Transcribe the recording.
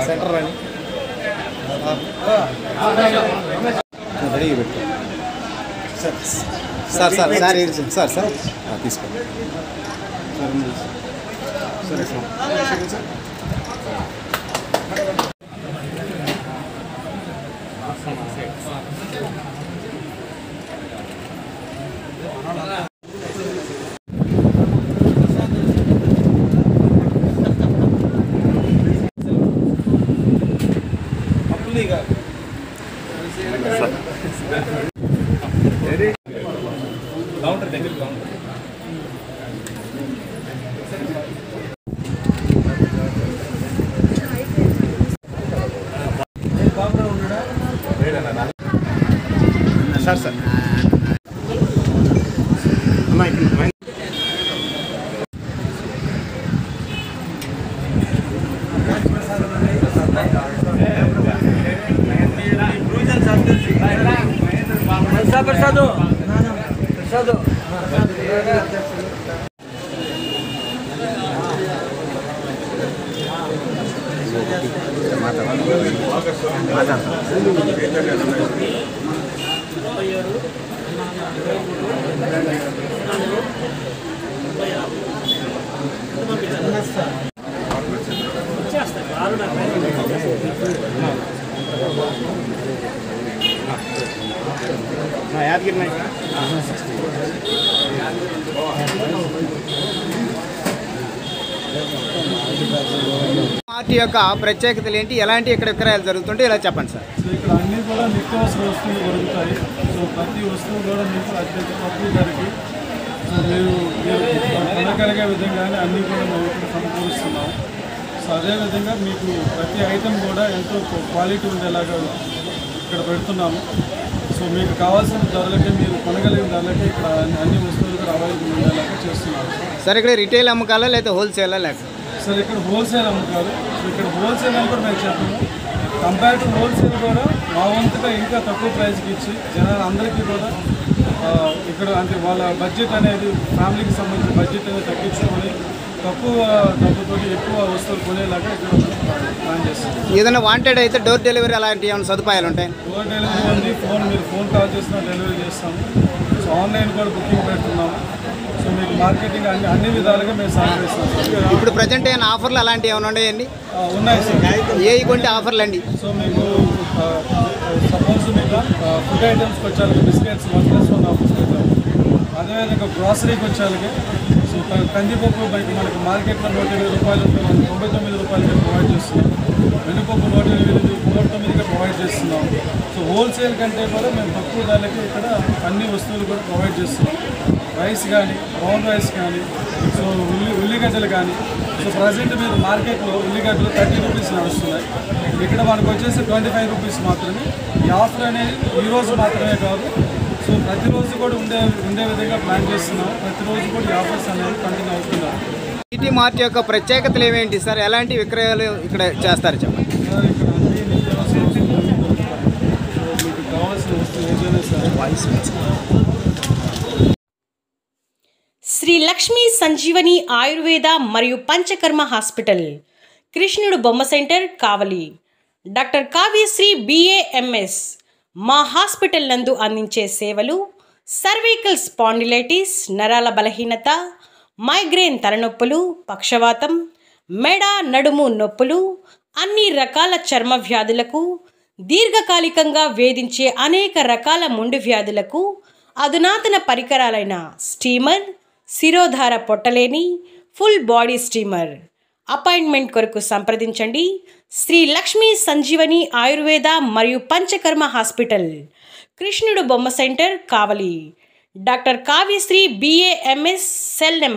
Centre రండి ready పెట్టు sir sir sir sir sir తీసుకోండి సరే సార్ కౌంటర్ దగ్గర counter sir sir Prasad Prasad Yadagiri Nayak mart యొక్క ప్రత్యేకతలు ఏంటి, ఎలాంటి ఇక్కడ విక్రయాలు జరుగుతుంటే ఇలా చెప్పండి సార్. సో ఇక్కడ అన్నీ కూడా నిత్యావసర వస్తువులు దొరుకుతాయి. సో ప్రతి వస్తువు కూడా మీకు అత్యంత తక్కువ ధరకి సో మీరు కొనగలిగే విధంగానే అన్నీ కూడా మేము ఇక్కడ సమకూరుస్తున్నాం. సో అదేవిధంగా మీకు ప్రతి ఐటెం కూడా ఎంతో క్వాలిటీ ఉండేలాగా ఇక్కడ పెడుతున్నాము. సో మీకు కావాల్సిన ధరలకే మీరు కొనగలిగిన ధరలకే ఇక్కడ అన్ని వస్తువులు కూడా అవైలబుల్ ఉండేలాగా చేస్తున్నాము. సార్ ఇక్కడ రిటైల్ అమ్మకాలా లేదా హోల్సేలా లేక సార్ ఇక్కడ హోల్సేల్ అమ్ముతారు. సో ఇక్కడ హోల్సేల్ అని కూడా మేము చెప్పాము. కంపేర్ టు హోల్సేల్ కూడా మా వంతుగా ఇంకా తక్కువ ప్రైస్కి ఇచ్చి జనాలు అందరికీ కూడా ఇక్కడ అంటే వాళ్ళ బడ్జెట్ అనేది ఫ్యామిలీకి సంబంధించిన బడ్జెట్ అనేది తగ్గించుకొని తక్కువ డబ్బుతో ఎక్కువ వస్తువులు కొనేలాగా ఇక్కడ ప్లాన్ చేస్తాం. ఏదైనా వాంటెడ్ అయితే డోర్ డెలివరీ అలాంటి ఏమైనా సదుపాయాలు ఉంటాయి? డోర్ డెలివరీ ఉంది. మీరు ఫోన్ కాల్ చేసినా డెలివరీ చేస్తాము. సో ఆన్లైన్ కూడా బుకింగ్ పెడుతున్నాము. సో మీకు మార్కెటింగ్ అన్ని విధాలుగా మేము సహకరిస్తాం. ఇప్పుడు ప్రజెంట్ ఏమైనా ఆఫర్లు అలాంటివి ఏమైనా ఉన్నాయండి? ఉన్నాయి సార్. ఏ కొంటే ఆఫర్లు అండి? సో మీకు సపోజ్ మీకు ఫుడ్ ఐటమ్స్కి వచ్చాక బిస్కెట్స్ 1+1 ఆఫర్స్ పెట్టాము. అదేవిధంగా గ్రాసరీకి వచ్చాక సో కందిపప్పు మనకి మార్కెట్లో 120 రూపాయలు ఉంటే మనం 99 రూపాయలకి ప్రొవైడ్ చేస్తున్నాం. వెనుపప్పు 149గా ప్రొవైడ్ చేస్తున్నాం. సో హోల్సేల్ కంటే కూడా మేము తక్కువ ధరలకి ఇక్కడ అన్ని వస్తువులు కూడా ప్రొవైడ్ చేస్తున్నాం. రైస్ కానీ, బ్రౌన్ రైస్ కానీ, సో ఉల్లిగడ్డలు కానీ. సో ప్రజెంట్ మీరు మార్కెట్లో ఉల్లిగడ్డలు 30 రూపీస్ నడుస్తున్నాయి. ఇక్కడ మనకు వచ్చేసి 25 రూపీస్ మాత్రమే. ఈ ఆఫర్ అనేది ఈరోజు మాత్రమే కాదు, సో ప్రతిరోజు కూడా ఉండే విధంగా ప్లాన్ చేస్తున్నాం. ప్రతిరోజు కూడా ఈ ఆఫర్స్ అనేవి కంటిన్యూ అవుతున్నారు. సిటీ మార్ట్ యొక్క ప్రత్యేకతలు ఏమేంటి సార్? ఎలాంటి విక్రయాలు ఇక్కడ చేస్తారు చెప్పండి. సార్ ఇక్కడ అన్ని నిత్యావసర వస్తువులు దొరుకుతాయి. సో మీకు కావాల్సిన వస్తువులు ఏదైనా సరే. శ్రీ లక్ష్మీ సంజీవని ఆయుర్వేద మరియు పంచకర్మ హాస్పిటల్, కృష్ణుడు బొమ్మ centre, Kavali. Doctor Kavyasri BAMS మా హాస్పిటల్ నందు అందించే సేవలు: సర్వైకల్ స్పాండిలైటిస్, నరాల బలహీనత, మైగ్రేన్ తలనొప్పులు, పక్షవాతం, మెడ నడుము నొప్పులు, అన్ని రకాల చర్మ వ్యాధులకు, దీర్ఘకాలికంగా వేధించే అనేక రకాల మొండి వ్యాధులకు అధునాతన పరికరాలైన steamer, శిరోధార పొట్టలేని, full body steamer. Appointment కొరకు సంప్రదించండి. శ్రీ లక్ష్మీ సంజీవని ఆయుర్వేద మరియు పంచకర్మ హాస్పిటల్, కృష్ణుడు బొమ్మ centre, Kavali. Doctor Kavyasri BAMS cell number